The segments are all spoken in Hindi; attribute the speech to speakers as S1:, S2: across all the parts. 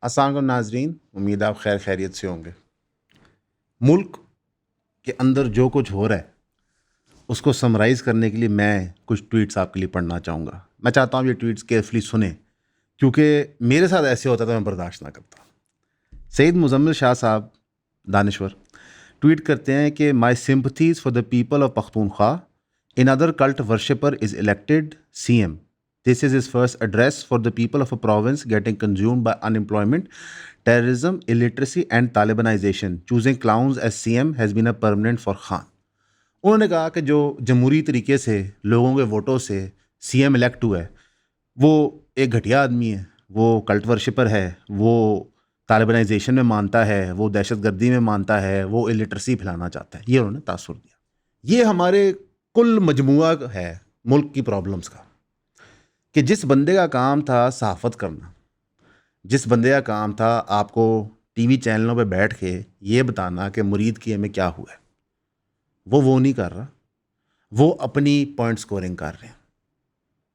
S1: अस्सलाम वालेकुम नाजरीन, उम्मीद आप खैर खैरियत से होंगे। मुल्क के अंदर जो कुछ हो रहा है उसको समराइज़ करने के लिए मैं कुछ ट्वीट्स आपके लिए पढ़ना चाहूँगा। मैं चाहता हूँ ये ट्वीट्स केयरफुली सुने, क्योंकि मेरे साथ ऐसे होता था, मैं बर्दाश्त ना करता। सईद मुजम्मिल शाह साहब दानिश्वर ट्वीट करते हैं कि my sympathies for the people of Pakhtunkhwa, another cult worshipper is elected CM. This is his first address for the people of a province getting consumed by unemployment, terrorism, illiteracy and Talibanization. Choosing clowns as CM has been a permanent for Khan. उन्होंने कहा कि जो जमहूरी तरीके से लोगों के वोटों से CM इलेक्ट हुआ है वो एक घटिया आदमी है, वो कल्ट वर्शिपर है, वो तालिबानाइजेशन में मानता है, वो दहशतगर्दी में मानता है, वो इलिटरेसी फैलाना चाहता है। ये उन्होंने तासुर दिया। ये हमारे कुल मजमुआ है मुल्क की प्रॉब्लम्स का, कि जिस बंदे का काम था सहाफ़त करना, जिस बंदे का काम था आपको TV चैनलों पे बैठ के ये बताना कि मुरीद की हमें क्या हुआ है, वो नहीं कर रहा। वो अपनी पॉइंट स्कोरिंग कर रहे हैं,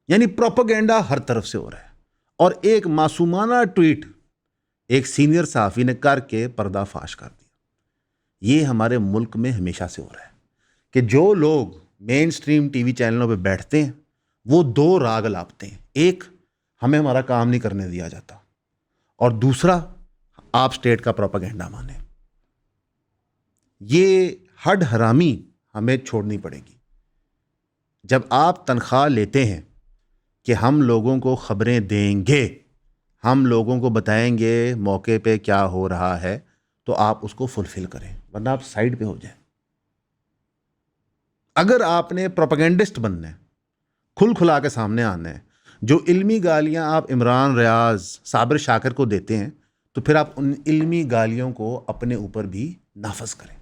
S1: यानी प्रोपेगेंडा हर तरफ से हो रहा है। और एक मासूमाना ट्वीट एक सीनियर सहाफ़ी ने करके पर्दाफाश कर दिया। ये हमारे मुल्क में हमेशा से हो रहा है कि जो लोग मेन स्ट्रीम TV चैनलों पे बैठते हैं वो दो राग लापते हैं। एक, हमें हमारा काम नहीं करने दिया जाता, और दूसरा, आप स्टेट का प्रोपेगेंडा माने। ये हड हरामी हमें छोड़नी पड़ेगी। जब आप तनख्वाह लेते हैं कि हम लोगों को खबरें देंगे, हम लोगों को बताएंगे मौके पे क्या हो रहा है, तो आप उसको फुलफिल करें, वरना आप साइड पे हो जाएं। अगर आपने प्रोपेगेंडिस्ट बनना है, खुल खुला के सामने आना है, जो इल्मी गालियां आप इमरान रियाज, साबिर शाकिर को देते हैं, तो फिर आप उन इल्मी गालियों को अपने ऊपर भी नाफज करें।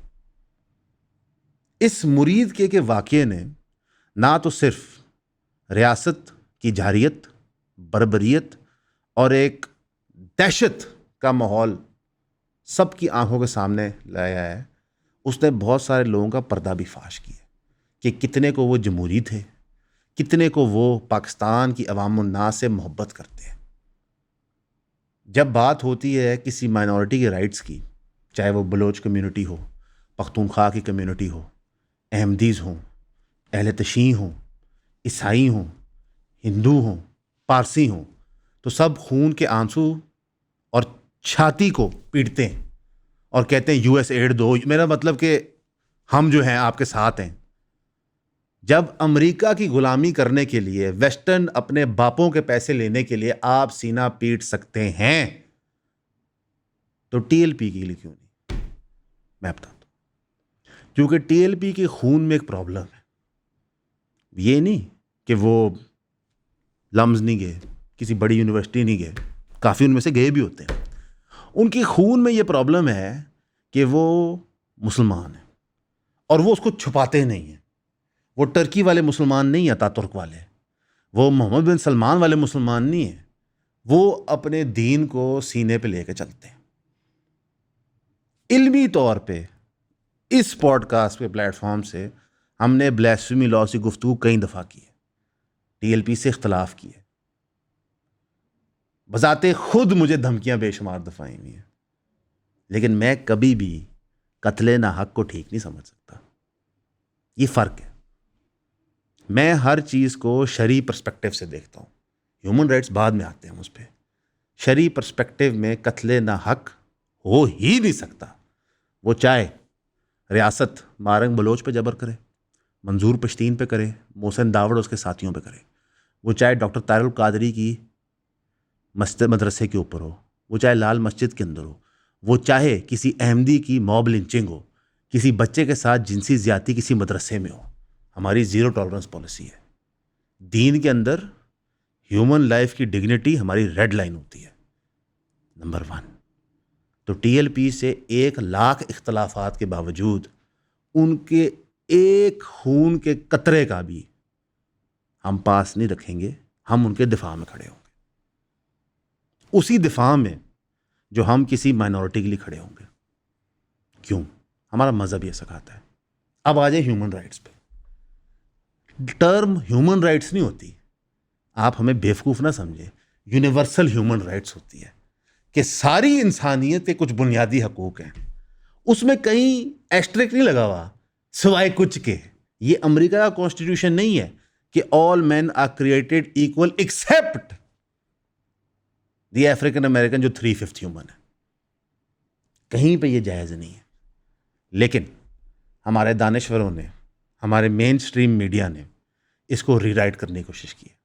S1: इस मुरीद के वाक़ये ने ना तो सिर्फ रियासत की जारियत, बर्बरियत और एक दहशत का माहौल सबकी आंखों के सामने लाया है, उसने बहुत सारे लोगों का पर्दा भी फाश किया कि कितने को वो जमहूरी थे, कितने को वो पाकिस्तान की अवाम-उन-नास से मोहब्बत करते हैं। जब बात होती है किसी माइनॉरिटी के राइट्स की, चाहे वो बलोच कम्युनिटी हो, पख्तूनख्वा की कम्युनिटी हो, अहमदीज़ हों, अहले तशीं हों, ईसाई हों, हिंदू हों, पारसी हों, तो सब खून के आंसू और छाती को पीटते हैं और कहते हैं US एड दो। मेरा मतलब कि हम जो हैं आपके साथ हैं। जब अमेरिका की गुलामी करने के लिए, वेस्टर्न अपने बापों के पैसे लेने के लिए आप सीना पीट सकते हैं, तो TLP के लिए क्यों नहीं? मैं बताता हूं। क्योंकि TLP के खून में एक प्रॉब्लम है। ये नहीं कि वो लम्स नहीं गए, किसी बड़ी यूनिवर्सिटी नहीं गए, काफ़ी उनमें से गए भी होते हैं। उनके खून में ये प्रॉब्लम है कि वो मुसलमान हैं और वो उसको छुपाते नहीं हैं। वो टर्की वाले मुसलमान नहीं है, अतातुर्क वाले, वो मोहम्मद बिन सलमान वाले मुसलमान नहीं है। वो अपने दीन को सीने पे लेके चलते हैं। इल्मी तौर पे इस पॉडकास्ट के प्लेटफॉर्म से हमने ब्लास्फेमी लॉ से गुफ्तगू कई दफ़ा की है, TLP से इख्तलाफ की है, बजाते खुद मुझे धमकियां बेशुमार दफ़ा आई हुई हैं, लेकिन मैं कभी भी कत्ले ना हक को ठीक नहीं समझ सकता। ये फ़र्क है। मैं हर चीज़ को शरई पर्सपेक्टिव से देखता हूँ। ह्यूमन राइट्स बाद में आते हैं उस पर। शरई पर्सपेक्टिव में कत्ले ना हक हो ही नहीं सकता। वो चाहे रियासत मारंग बलोच पे जबर करे, मंजूर पश्तीन पे करे, मोहसिन दावड़ उसके साथियों पे करे, वो चाहे डॉक्टर तारुल कादरी की मस्जिद मदरसे के ऊपर हो, वो चाहे लाल मस्जिद के अंदर हो, वो चाहे किसी अहमदी की मॉब लिंचिंग हो, किसी बच्चे के साथ जिनसी ज्यादती किसी मदरसे में हो। हमारी ज़ीरो टॉलरेंस पॉलिसी है। दीन के अंदर ह्यूमन लाइफ की डिग्निटी हमारी रेड लाइन होती है, नंबर 1। तो TLP से 1 लाख इख्तलाफात के बावजूद उनके एक खून के कतरे का भी हम पास नहीं रखेंगे। हम उनके दिफा में खड़े होंगे, उसी दिफा में जो हम किसी माइनॉरिटी के लिए खड़े होंगे। क्यों? हमारा मज़हब ये सिखाता है। अब आ जाए ह्यूमन राइट्स पे। टर्म ह्यूमन राइट्स नहीं होती, आप हमें बेवकूफ़ ना समझे, यूनिवर्सल ह्यूमन राइट्स होती है कि सारी इंसानियत के कुछ बुनियादी हकूक हैं, उसमें कहीं एस्ट्रिक नहीं लगा हुआ सिवाय कुछ के। ये अमेरिका का कॉन्स्टिट्यूशन नहीं है कि all man are created equal except the African American जो 3/5 ह्यूमन है। कहीं पे ये जायज़ नहीं है। लेकिन हमारे दानिश्वरों ने, हमारे मेन स्ट्रीम मीडिया ने इसको रीराइट करने की कोशिश की है।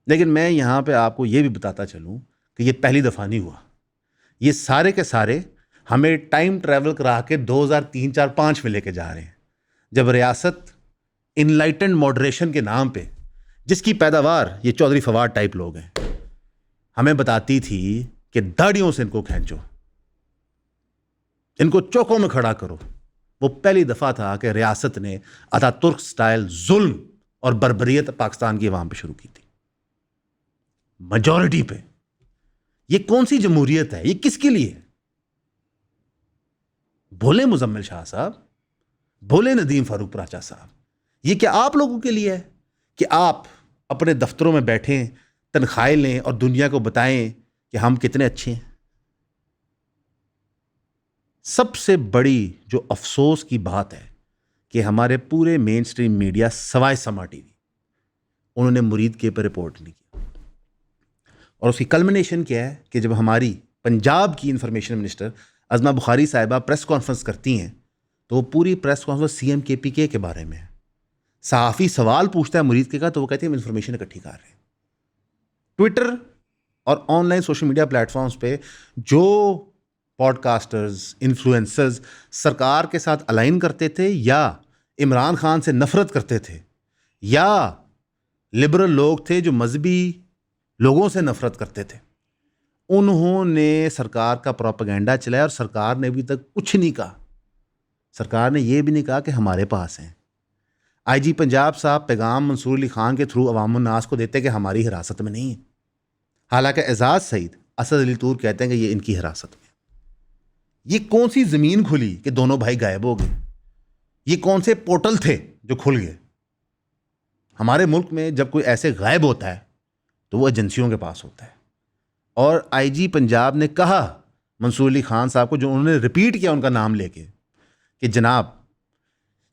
S1: लेकिन मैं यहाँ पे आपको ये भी बताता चलूँ कि ये पहली दफ़ा नहीं हुआ। ये सारे के सारे हमें टाइम ट्रैवल करा के 2003, 4, 5 में लेके जा रहे हैं, जब रियासत इनलाइटेंड मॉडरेशन के नाम पे, जिसकी पैदावार ये चौधरी फवाद टाइप लोग हैं, हमें बताती थी कि दाढ़ियों से इनको खींचो, इनको चौकों में खड़ा करो। वो पहली दफ़ा था कि रियासत ने अतातुर्क स्टाइल जुल्म और बर्बरियत पाकिस्तान की अवाम पे शुरू की थी, मेजॉरिटी पे। ये कौन सी जमहूरियत है? ये किसके लिए है? बोले मुजम्मिल शाह साहब, बोले नदीम फारूक पराचा साहब, ये क्या आप लोगों के लिए है कि आप अपने दफ्तरों में बैठें, तनख्वाहें लें और दुनिया को बताएं कि हम कितने अच्छे हैं? सबसे बड़ी जो अफसोस की बात है कि हमारे पूरे मेन स्ट्रीम मीडिया सवाए समा टीवी, उन्होंने मुरीद के पर रिपोर्ट नहीं किया। और उसकी कल्मिनेशन क्या है कि जब हमारी पंजाब की इंफॉर्मेशन मिनिस्टर अज़मा बुखारी साहिबा प्रेस कॉन्फ्रेंस करती हैं, तो वो पूरी प्रेस कॉन्फ्रेंस CM KPK के बारे में है। सहाफ़ी सवाल पूछता है मुरीद के का, तो वो कहते हैं हम इंफॉर्मेशन इकट्ठी कर रहे हैं। ट्विटर और ऑनलाइन सोशल मीडिया प्लेटफॉर्म्स पे जो पॉडकास्टर्स, इन्फ्लुएंसर्स सरकार के साथ अलाइन करते थे, या इमरान खान से नफरत करते थे, या लिबरल लोग थे जो मजहबी लोगों से नफरत करते थे, उन्होंने सरकार का प्रोपेगेंडा चलाया और सरकार ने अभी तक कुछ नहीं कहा। सरकार ने यह भी नहीं कहा कि हमारे पास हैं। IG पंजाब साहब पैगाम मंसूर अली खान के थ्रू अवाम उन्नास को देते कि हमारी हिरासत में नहीं है, हालांकि एजाज सईद, असद अली तूर कहते हैं कि ये इनकी हिरासत में। ये कौन सी ज़मीन खुली कि दोनों भाई गायब हो गए? ये कौन से पोर्टल थे जो खुल गए? हमारे मुल्क में जब कोई ऐसे गायब होता है तो वो एजेंसियों के पास होता है। और IG पंजाब ने कहा मंसूर अली खान साहब को, जो उन्होंने रिपीट किया उनका नाम लेके, कि जनाब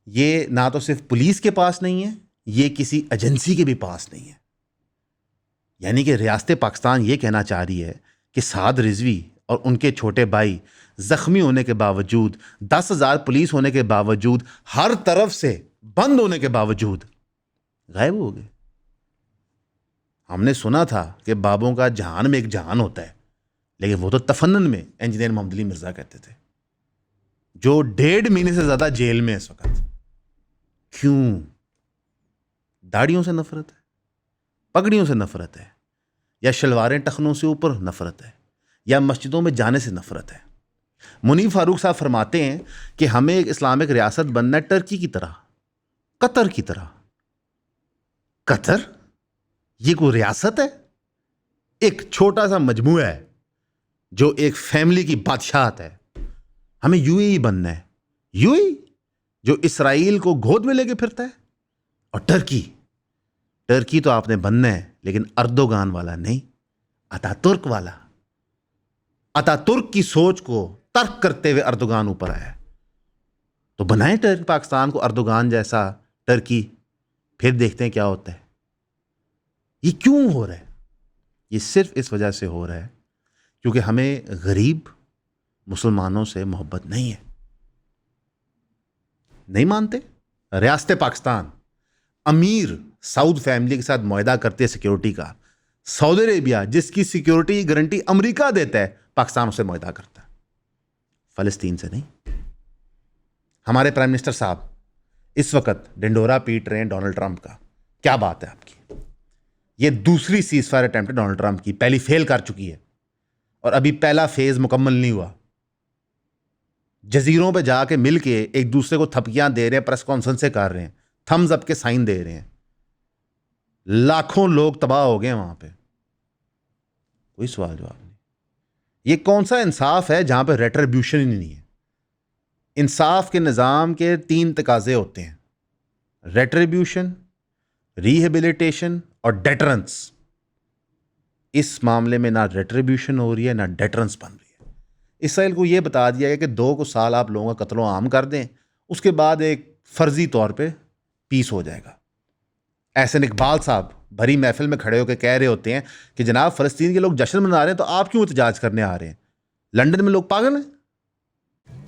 S1: ये ना तो सिर्फ पुलिस के पास नहीं है, ये किसी एजेंसी के भी पास नहीं है। यानी कि रियासत पाकिस्तान ये कहना चाह रही है कि साद रिजवी और उनके छोटे भाई जख्मी होने के बावजूद, 10,000 पुलिस होने के बावजूद, हर तरफ से बंद होने के बावजूद गायब हो गए। हमने सुना था कि बाबों का जहान में एक जहान होता है, लेकिन वो तो तफन्नन में इंजीनियर मोहम्मद अली मिर्जा कहते थे, जो 1.5 महीने से ज्यादा जेल में इस वक्त। क्यों? दाढ़ियों से नफरत है, पगड़ियों से नफरत है, या शलवारें टखनों से ऊपर नफरत है, या मस्जिदों में जाने से नफरत है। मुनीफ फारूक साहब फरमाते हैं कि हमें एक इस्लामिक रियासत बनना है टर्की की तरह, कतर की तरह। कतर ये कोई रियासत है? एक छोटा सा मजमूआ है जो एक फैमिली की बादशाहत है। हमें UAE बनना है, UAE जो इसराइल को गोद में लेके फिरता है। और टर्की तो आपने बनना है, लेकिन अर्दोगान वाला नहीं, अतातुर्क वाला। अतातुर्क की सोच को तर्क करते हुए अर्दोगान ऊपर आया। तो बनाए पाकिस्तान को अर्दोगान जैसा टर्की, फिर देखते हैं क्या होता है। ये क्यों हो रहा है? ये सिर्फ इस वजह से हो रहा है क्योंकि हमें गरीब मुसलमानों से मोहब्बत नहीं है। नहीं मानते? रियासत पाकिस्तान अमीर साउद फैमिली के साथ मुआहदा करती है सिक्योरिटी का। सऊदी अरेबिया जिसकी सिक्योरिटी की गारंटी अमेरिका देता है, पाकिस्तान उससे मुआहदा करता है, फलस्तीन से नहीं। हमारे प्राइम मिनिस्टर साहब इस वक्त डिंडोरा पीट रहे हैं डोनाल्ड ट्रंप का। क्या बात है आपकी? ये दूसरी सीज़फायर अटेम्प्ट है डोनाल्ड ट्रंप की, पहली फेल कर चुकी है और अभी पहला फेज मुकम्मल नहीं हुआ। जजीरों पे जाके मिल के एक दूसरे को थपकियां दे रहे हैं, प्रेस कॉन्फ्रेंस कर रहे हैं, थम्स अप के साइन दे रहे हैं। लाखों लोग तबाह हो गए वहां पे, कोई सवाल जवाब नहीं। ये कौन सा इंसाफ है जहां पे रेट्रीब्यूशन ही नहीं है? इंसाफ के निज़ाम के 3 तकाजे होते हैं: रेट्रीब्यूशन, रिहेबिलिटेशन और डेटरेंस। इस मामले में ना रेट्रीब्यूशन हो रही है ना डेटरेंस बन रही है। इसराइल को ये बता दिया गया कि 2 साल आप लोगों का कत्लो आम कर दें, उसके बाद एक फर्जी तौर पे पीस हो जाएगा। एहसन इकबाल साहब भरी महफिल में खड़े होकर कह रहे होते हैं कि जनाब फ़लस्तीन के लोग जश्न मना रहे हैं तो आप क्यों एहतजाज करने आ रहे हैं? लंदन में लोग पागल हैं।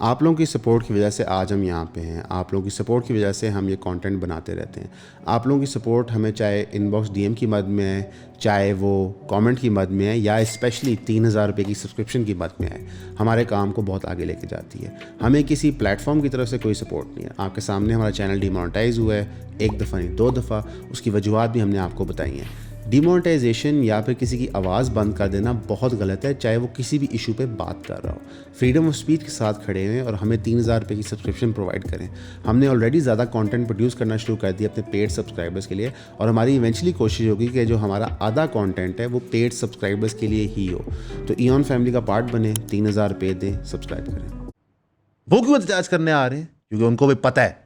S2: आप लोगों की सपोर्ट की वजह से आज हम यहाँ पे हैं। आप लोगों की सपोर्ट की वजह से हम ये कंटेंट बनाते रहते हैं। आप लोगों की सपोर्ट हमें चाहे इनबॉक्स डीएम की मद में है, चाहे वो कमेंट की मद में है, या स्पेशली 3000 रुपये की सब्सक्रिप्शन की मद में है, हमारे काम को बहुत आगे लेके जाती है। हमें किसी प्लेटफॉर्म की तरफ से कोई सपोर्ट नहीं है। आपके सामने हमारा चैनल डिमोनेटाइज हुआ है, 1 दफ़ा नहीं 2 दफ़ा। उसकी वजूहत भी हमने आपको बताई हैं। डिमोनेटाइजेशन या फिर किसी की आवाज़ बंद कर देना बहुत गलत है, चाहे वो किसी भी इशू पे बात कर रहा हो। फ्रीडम ऑफ स्पीच के साथ खड़े हैं और हमें 3000 रुपये की सब्सक्रिप्शन प्रोवाइड करें। हमने ऑलरेडी ज़्यादा कंटेंट प्रोड्यूस करना शुरू कर दिया अपने पेड सब्सक्राइबर्स के लिए, और हमारी इवेंचुअली कोशिश होगी कि जो हमारा आधा कंटेंट है वो पेड सब्सक्राइबर्स के लिए ही हो। तो ईऑन फैमिली का पार्ट बने, 3000 रुपये दें, सब्सक्राइब करें।
S1: वो क्यों एहतजाज करने आ रहे हैं? क्योंकि उनको भी पता है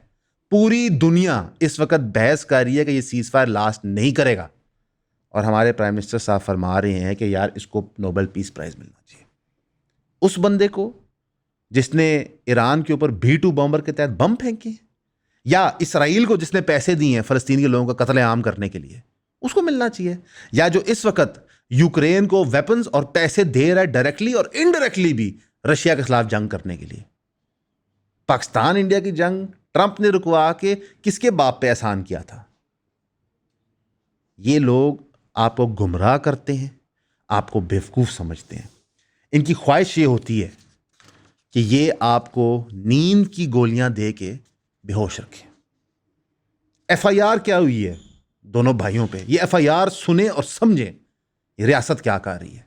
S1: पूरी दुनिया इस वक्त बहस कर रही है कि ये सीज फायर लास्ट नहीं करेगा, और हमारे प्राइम मिनिस्टर साहब फरमा रहे हैं कि यार इसको नोबेल पीस प्राइज मिलना चाहिए। उस बंदे को जिसने ईरान के ऊपर B2 बॉम्बर के तहत बम फेंके, या इसराइल को जिसने पैसे दिए हैं फ़लस्तीन के लोगों का कत्लेआम करने के लिए, उसको मिलना चाहिए। या जो इस वक्त यूक्रेन को वेपन्स और पैसे दे रहा है डायरेक्टली और इनडायरेक्टली भी रशिया के खिलाफ जंग करने के लिए। पाकिस्तान इंडिया की जंग ट्रंप ने रुकवा के किसके बाप पे एहसान किया था? ये लोग आपको गुमराह करते हैं, आपको बेवकूफ़ समझते हैं। इनकी ख्वाहिश ये होती है कि ये आपको नींद की गोलियां दे के बेहोश रखें। FIR क्या हुई है दोनों भाइयों पे, ये FIR सुने और समझें ये रियासत क्या कर रही है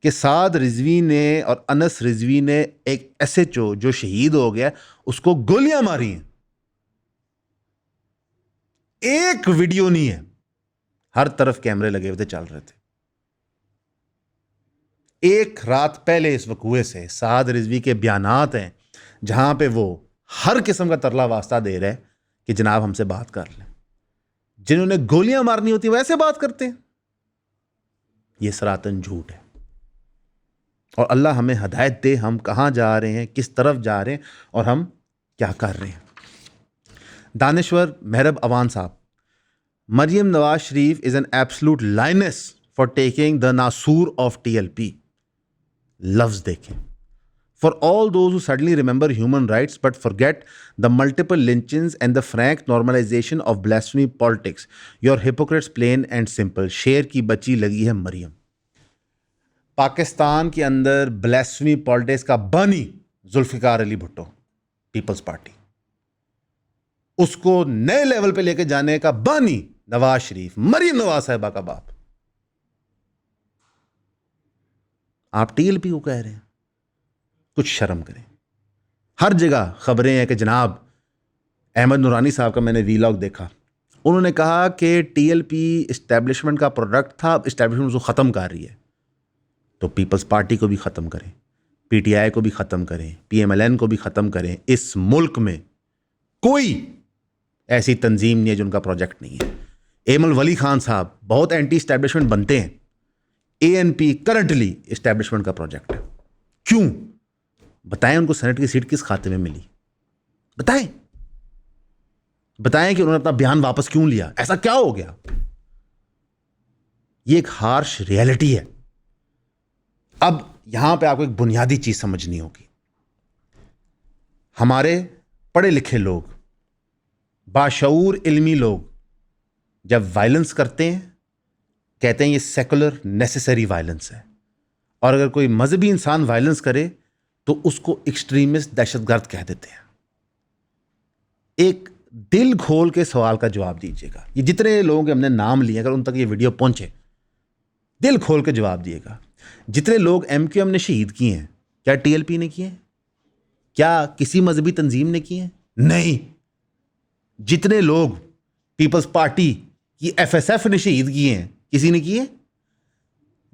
S1: कि साद रिजवी ने और अनस रिजवी ने एक SHO जो शहीद हो गया उसको गोलियां मारी हैं। एक वीडियो नहीं है, हर तरफ कैमरे लगे हुए थे, चल रहे थे। एक रात पहले इस वकूए से साद रिजवी के बयानात हैं जहां पे वो हर किस्म का तरला वास्ता दे रहे हैं कि जनाब हमसे बात कर लें। जिन्होंने गोलियां मारनी होती वैसे बात करते हैं। ये सरातन झूठ है, और अल्लाह हमें हदायत दे हम कहां जा रहे हैं, किस तरफ जा रहे हैं और हम क्या कर रहे हैं। दानिश्वर Mehrab Awan sahab, Maryam Nawaz Sharif is an absolute lioness for taking the नासूर ऑफ TLP। लफ्ज देखें। For all those who suddenly remember human rights but forget the multiple lynchings and the frank normalization of blasphemy politics, your hypocrites plain and simple। शेर की बच्ची लगी है मरियम। पाकिस्तान के अंदर ब्लास्फेमी पॉलिटिक्स का बानी जुल्फिकार अली भुट्टो, पीपल्स पार्टी, उसको नए लेवल पे लेके जाने का बानी नवाज शरीफ, मरियम नवाज साहिबा का बाप। आप TLP को कह रहे हैं, कुछ शर्म करें। हर जगह खबरें हैं कि जनाब अहमद नूरानी साहब का मैंने वीलॉग देखा, उन्होंने कहा कि TLP इस्टेब्लिशमेंट का प्रोडक्ट था, इस्टेब्लिशमेंट उसको ख़त्म कर रही है। तो पीपल्स पार्टी को भी ख़त्म करें, PTI को भी ख़त्म करें, PMLN को भी ख़त्म करें। इस मुल्क में कोई ऐसी तंजीम नहीं है जो उनका प्रोजेक्ट नहीं है। एमल वली खान साहब बहुत एंटी इस्टेब्लिशमेंट बनते हैं। ANP करंटली इस्टेब्लिशमेंट का प्रोजेक्ट है। क्यों? बताएं उनको सेनेट की सीट किस खाते में मिली, बताएं कि उन्होंने अपना बयान वापस क्यों लिया, ऐसा क्या हो गया। ये एक हार्श रियलिटी है। अब यहां पे आपको एक बुनियादी चीज समझनी होगी। हमारे पढ़े लिखे लोग, बाशऊर इल्मी लोग जब वायलेंस करते हैं कहते हैं ये सेकुलर नेसेसरी वायलेंस है, और अगर कोई मजहबी इंसान वायलेंस करे तो उसको एक्सट्रीमिस्ट दहशतगर्द कह देते हैं। एक दिल खोल के सवाल का जवाब दीजिएगा। ये जितने लोगों के हमने नाम लिए, अगर उन तक ये वीडियो पहुंचे, दिल खोल के जवाब दिएगा। जितने लोग MQM ने शहीद किए हैं, क्या TLP ने किए? क्या किसी मजहबी तंजीम ने किए? नहीं। जितने लोग पीपल्स पार्टी की FSF ने शहीद किए हैं, किसी ने किए?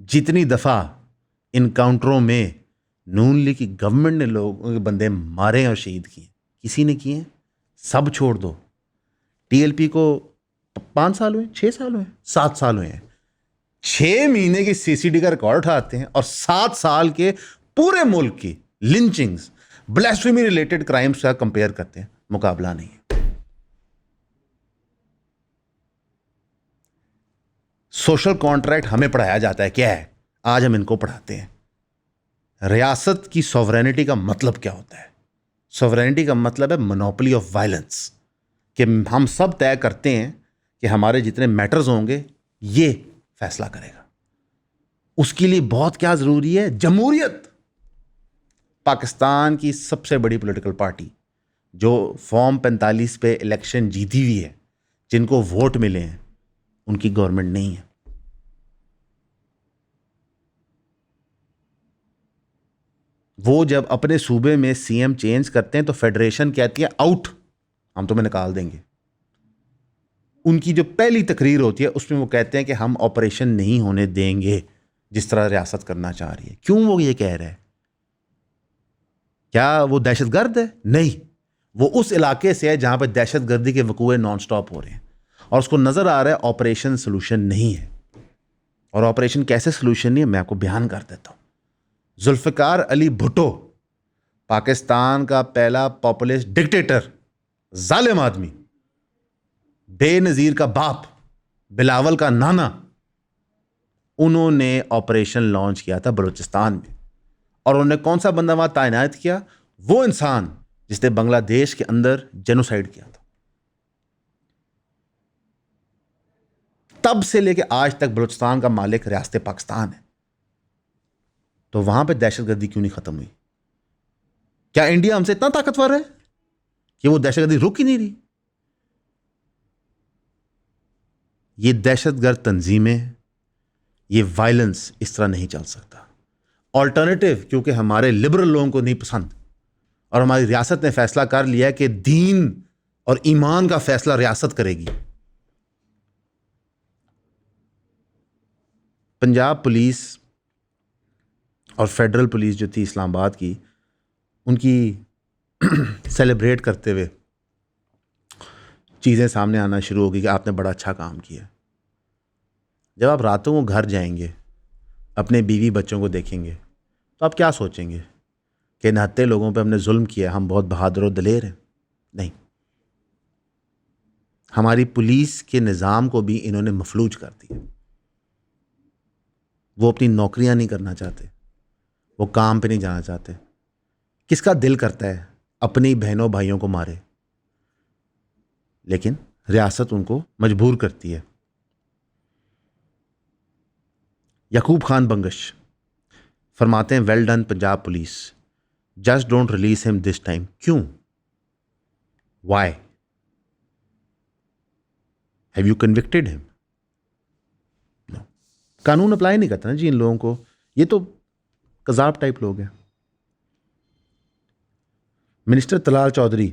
S1: जितनी दफा इनकाउंटरों में नून लीग की गवर्नमेंट ने लोगों के बंदे मारे और शहीद किए, किसी ने किए? सब छोड़ दो। TLP को 5 साल हुए, 6 साल हुए, 7 साल हुए हैं। 6 महीने की सीसीडी का रिकॉर्ड उठाते हैं और 7 साल के पूरे मुल्क की लिंचिंग्स, ब्लास्फेमी रिलेटेड क्राइम्स का कंपेयर करते हैं। मुकाबला नहीं है। सोशल कॉन्ट्रैक्ट हमें पढ़ाया जाता है, क्या है? आज हम इनको पढ़ाते हैं। रियासत की सॉवरेनिटी का मतलब क्या होता है? सॉवरेनिटी का मतलब है मोनोपोली ऑफ वायलेंस, कि हम सब तय करते हैं कि हमारे जितने मैटर्स होंगे ये फैसला करेगा। उसके लिए बहुत क्या ज़रूरी है? जमहूरियत। पाकिस्तान की सबसे बड़ी पॉलिटिकल पार्टी जो फॉर्म 45 पे इलेक्शन जीती हुई है, जिनको वोट मिले हैं, उनकी गवर्नमेंट नहीं है। वो जब अपने सूबे में सीएम चेंज करते हैं तो फेडरेशन कहती है आउट, हम तुम्हें निकाल देंगे। उनकी जो पहली तकरीर होती है उसमें वो कहते हैं कि हम ऑपरेशन नहीं होने देंगे जिस तरह रियासत करना चाह रही है। क्यों वो ये कह रहे हैं? क्या वो दहशतगर्द है? नहीं, वो उस इलाके से है जहां पर दहशतगर्दी के वकूए नॉन स्टॉप हो रहे हैं और उसको नजर आ रहा है ऑपरेशन सोल्यूशन नहीं है। और ऑपरेशन कैसे सोल्यूशन नहीं है, मैं आपको बयान कर देता हूं। जुल्फ़िकार अली भुट्टो, पाकिस्तान का पहला पॉपुलिस्ट डिक्टेटर, जालिम आदमी, बेनज़ीर का बाप, बिलावल का नाना, उन्होंने ऑपरेशन लॉन्च किया था बलूचिस्तान में। और उन्होंने कौन सा बंदा वहां तैनात किया? वो इंसान जिसने बांग्लादेश के अंदर जेनोसाइड किया था। तब से लेकर आज तक बलूचिस्तान का मालिक रियासत पाकिस्तान है। तो वहां पे दहशतगर्दी क्यों नहीं खत्म हुई? क्या इंडिया हमसे इतना ताकतवर है कि वो दहशतगर्दी रुक ही नहीं रही? ये दहशतगर्द तंजीमें, ये वायलेंस इस तरह नहीं चल सकता। ऑल्टरनेटिव, क्योंकि हमारे लिबरल लोगों को नहीं पसंद और हमारी रियासत ने फैसला कर लिया है कि दीन और ईमान का फैसला रियासत करेगी। पंजाब पुलिस और फेडरल पुलिस जो थी इस्लामाबाद की, उनकी सेलिब्रेट करते हुए चीज़ें सामने आना शुरू होगी कि आपने बड़ा अच्छा काम किया। जब आप रातों को घर जाएंगे, अपने बीवी बच्चों को देखेंगे, तो आप क्या सोचेंगे कि निहत्ते लोगों पे हमने जुल्म किया, हम बहुत बहादुर और दलेर हैं? नहीं, हमारी पुलिस के निज़ाम को भी इन्होंने मफलूज कर दिया। वो अपनी नौकरियां नहीं करना चाहते, वो काम पे नहीं जाना चाहते। किसका दिल करता है अपनी बहनों भाइयों को मारे? लेकिन रियासत उनको मजबूर करती है। यकूब खान बंगश फरमाते हैं, well done Punjab police, just don't release him this time. क्यों? Why? Have you convicted him? No, कानून अप्लाई नहीं करता ना जी इन लोगों को। ये तो कज़ाब टाइप लोग हैं। Minister Talal Chaudhry,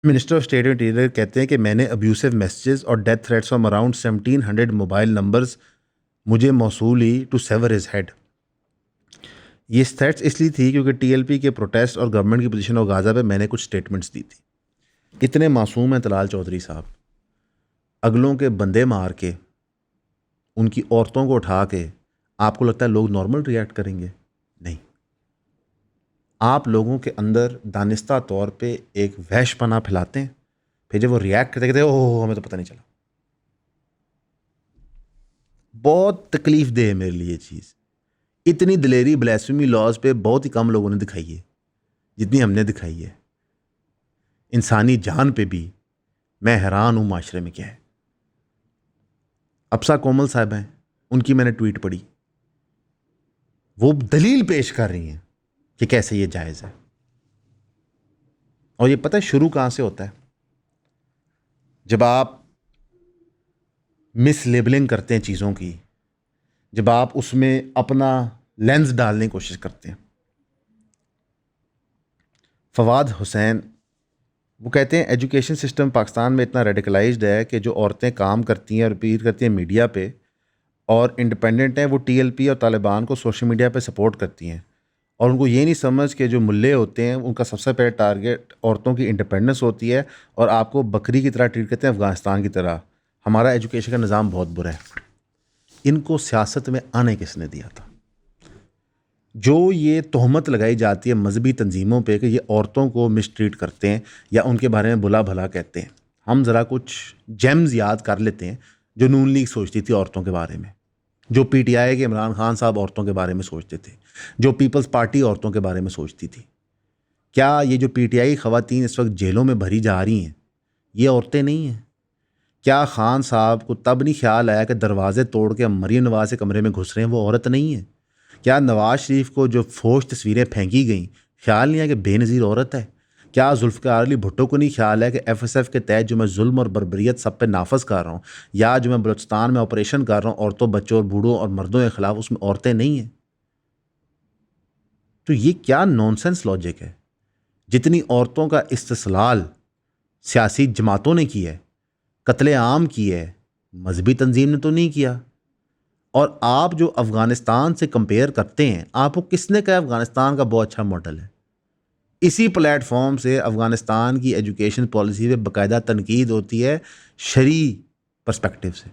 S1: minister of state interior, कहते हैं कि मैंने अब्यूसिव मैसेजेस और death threats from around 1700 mobile numbers मुझे मौसूल ही टू सेवर हिज हेड। ये थ्रेट्स इसलिए थी क्योंकि टीएलपी के प्रोटेस्ट और गवर्नमेंट की पोजीशन ऑफ गाज़ा पे मैंने कुछ स्टेटमेंट्स दी थी। इतने मासूम हैं तलाल चौधरी साहब, अगलों के बंदे मार के, उनकी औरतों को उठा के, आपको लगता है लोग नॉर्मल रिएक्ट करेंगे? नहीं, आप लोगों के अंदर दानिस्ता तौर पे एक वहशपना फैलाते हैं, फिर जब वो रिएक्ट करते कहते ओह हमें तो पता नहीं चला। बहुत तकलीफ दे है मेरे लिए ये चीज़। इतनी दिलेरी ब्लास्फेमी लॉज पे बहुत ही कम लोगों ने दिखाई है जितनी हमने दिखाई है। इंसानी जान पे भी मैं हैरान हूँ माशरे में क्या है। अप्सा कोमल साहब हैं, उनकी मैंने ट्वीट पढ़ी, वो दलील पेश कर रही हैं कि कैसे ये जायज़ है। और ये पता है शुरू कहाँ से होता है? जब आप मिस लेबलिंग करते हैं चीज़ों की, जब आप उसमें अपना लेंस डालने की कोशिश करते हैं। फवाद हुसैन वो कहते हैं एजुकेशन सिस्टम पाकिस्तान में इतना रेडिकलाइज्ड है कि जो औरतें काम करती हैं और अपील करती हैं मीडिया पे और इंडिपेंडेंट हैं, वो टीएलपी और तालिबान को सोशल मीडिया पे सपोर्ट करती हैं और उनको ये नहीं समझ कि जो मुल्ले होते हैं उनका सबसे पहले टारगेट औरतों की इंडिपेंडेंस होती है और आपको बकरी की तरह ट्रीट करते हैं, अफ़गानिस्तान की तरह। हमारा एजुकेशन का निज़ाम बहुत बुरा है। इनको सियासत में आने किसने दिया था? जो ये तोहमत लगाई जाती है मजहबी तंजीमों पे कि ये औरतों को मिसट्रीट करते हैं या उनके बारे में बुला भला कहते हैं, हम ज़रा कुछ जेम्स याद कर लेते हैं जो नून लीग सोचती थी औरतों के बारे में, जो पीटीआई के इमरान खान साहब औरतों के बारे में सोचते थे, जो पीपल्स पार्टी औरतों के बारे में सोचती थी। क्या ये जो पीटीआई ख़वातीन इस वक्त जेलों में भरी जा रही हैं, ये औरतें नहीं हैं? क्या खान साहब को तब नहीं ख्याल आया कि दरवाजे तोड़ के मरीम नवाज के कमरे में घुस रहे हैं वो औरत नहीं है? क्या नवाज शरीफ को जो फोश तस्वीरें फेंकी गई ख्याल नहीं है कि बेनज़ीर औरत है? क्या जुल्फ़िकार अली भुट्टो को नहीं ख्याल है कि एफएसएफ के तहत जो मैं जुल्म और बर्बरियत सब पे नाफज कर रहा हूँ, या जो मैं बलूचिस्तान में ऑपरेशन कर रहा हूँ औरतों, बच्चों और बूढ़ों और मर्दों के ख़िलाफ़, उसमें औरतें नहीं हैं? तो ये क्या नॉनसेंस लॉजिक है? जितनी औरतों का इस्तेसलाल सियासी जमातों ने किया है, कत्ले आम की है, मजहबी तंजीम ने तो नहीं किया। और आप जो अफ़गानिस्तान से कंपेयर करते हैं, आपको किसने कहा अफ़गानिस्तान का बहुत अच्छा मॉडल है? इसी प्लेटफॉर्म से अफ़गानिस्तान की एजुकेशन पॉलिसी पे बाकायदा तनकीद होती है शरी पर्सपेक्टिव से।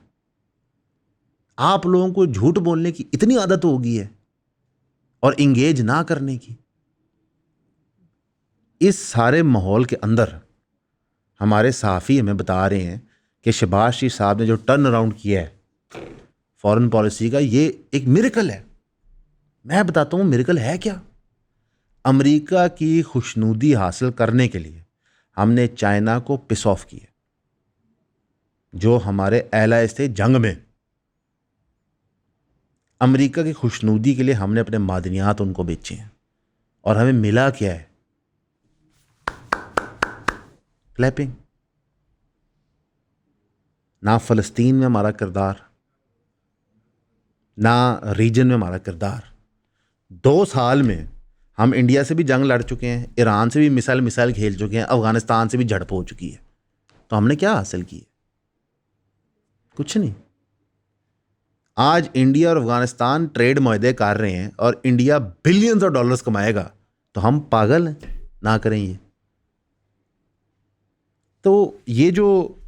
S1: आप लोगों को झूठ बोलने की इतनी आदत हो गई है और इंगेज ना करने की। इस सारे माहौल के अंदर हमारे सहाफ़ी हमें बता रहे हैं कि शहबाज शरीफ साहब ने जो टर्न अराउंड किया है फॉरेन पॉलिसी का, ये एक मिरेकल है। मैं बताता हूँ मिरेकल है क्या। अमेरिका की खुशनुदी हासिल करने के लिए हमने चाइना को पिस ऑफ किया, जो हमारे एलाइज थे जंग में। अमेरिका की खुशनुदी के लिए हमने अपने मादनियात उनको बेचे हैं और हमें मिला क्या है? क्लैपिंग। ना फ़लस्तीन में हमारा किरदार, ना रीजन में हमारा किरदार। 2 साल में हम इंडिया से भी जंग लड़ चुके हैं, ईरान से भी मिसाइल खेल चुके हैं, अफ़गानिस्तान से भी झड़प हो चुकी है। तो हमने क्या हासिल किया? कुछ नहीं। आज इंडिया और अफ़गानिस्तान ट्रेड मुआहदे कर रहे हैं और इंडिया बिलियंस ऑफ डॉलर्स कमाएगा, तो हम पागल हैं ना करें ये? तो ये जो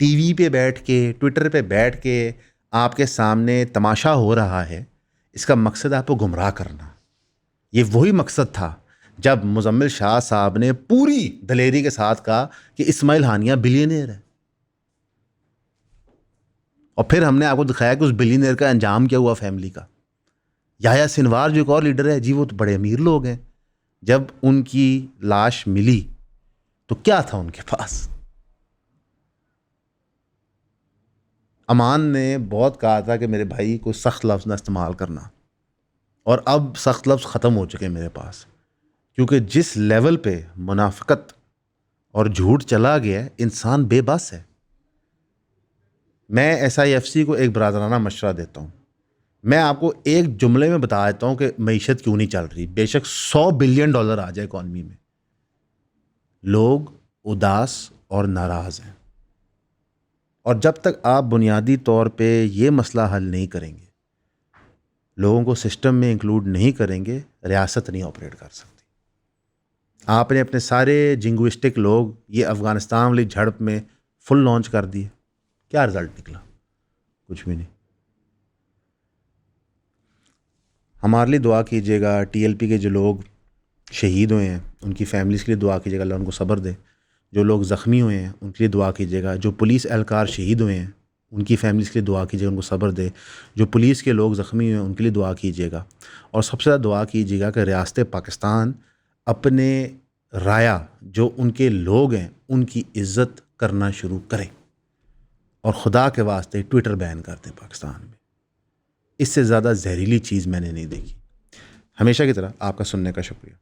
S1: टीवी पे बैठ के, ट्विटर पे बैठ के आपके सामने तमाशा हो रहा है, इसका मकसद आपको गुमराह करना। ये वही मकसद था जब मुजम्मिल शाह साहब ने पूरी दलेरी के साथ कहा कि इस्माइल हानिया बिलियनियर है, और फिर हमने आपको दिखाया कि उस बिलियनियर का अंजाम क्या हुआ फैमिली का। याह्या सिनवार जो एक और लीडर है जी, वो तो बड़े अमीर लोग हैं। जब उनकी लाश मिली तो क्या था उनके पास? अमान ने बहुत कहा था कि मेरे भाई को सख्त लफ्ज़ ना इस्तेमाल करना, और अब सख्त लफ्ज़ ख़त्म हो चुके हैं मेरे पास, क्योंकि जिस लेवल पे मुनाफ़िकत और झूठ चला गया है, इंसान बेबस है। मैं SIFC को एक बरादराना मशवरा देता हूँ। मैं आपको एक जुमले में बता देता हूँ कि मईशत क्यों नहीं चल रही। बेशक $100 बिलियन आ जाए इकॉनमी में, लोग उदास और नाराज़ हैं। और जब तक आप बुनियादी तौर पे ये मसला हल नहीं करेंगे, लोगों को सिस्टम में इंक्लूड नहीं करेंगे, रियासत नहीं ऑपरेट कर सकती। आपने अपने सारे जिंग्विस्टिक लोग ये अफ़गानिस्तान वाली झड़प में फुल लॉन्च कर दिए, क्या रिज़ल्ट निकला? कुछ भी नहीं। हमारे लिए दुआ कीजिएगा। TLP के जो लोग शहीद हुए हैं उनकी फैमिलीज़ के लिए दुआ कीजिएगा, अल्लाह उनको सब्र दे। जो लोग ज़ख्मी हुए हैं उनके लिए दुआ कीजिएगा। जो पुलिस एहलकार शहीद हुए हैं उनकी फैमिलीज़ के लिए दुआ कीजिएगा, उनको सब्र दे। जो पुलिस के लोग ज़ख्मी हुए हैं उनके लिए दुआ कीजिएगा। और सबसे ज़्यादा दुआ कीजिएगा कि रियासत पाकिस्तान अपने राया जो उनके लोग हैं उनकी इज़्ज़त करना शुरू करें, और ख़ुदा के वास्ते ट्विटर बैन कर दें पाकिस्तान में। इससे ज़्यादा जहरीली चीज़ मैंने नहीं देखी। हमेशा की तरह आपका सुनने का शुक्रिया।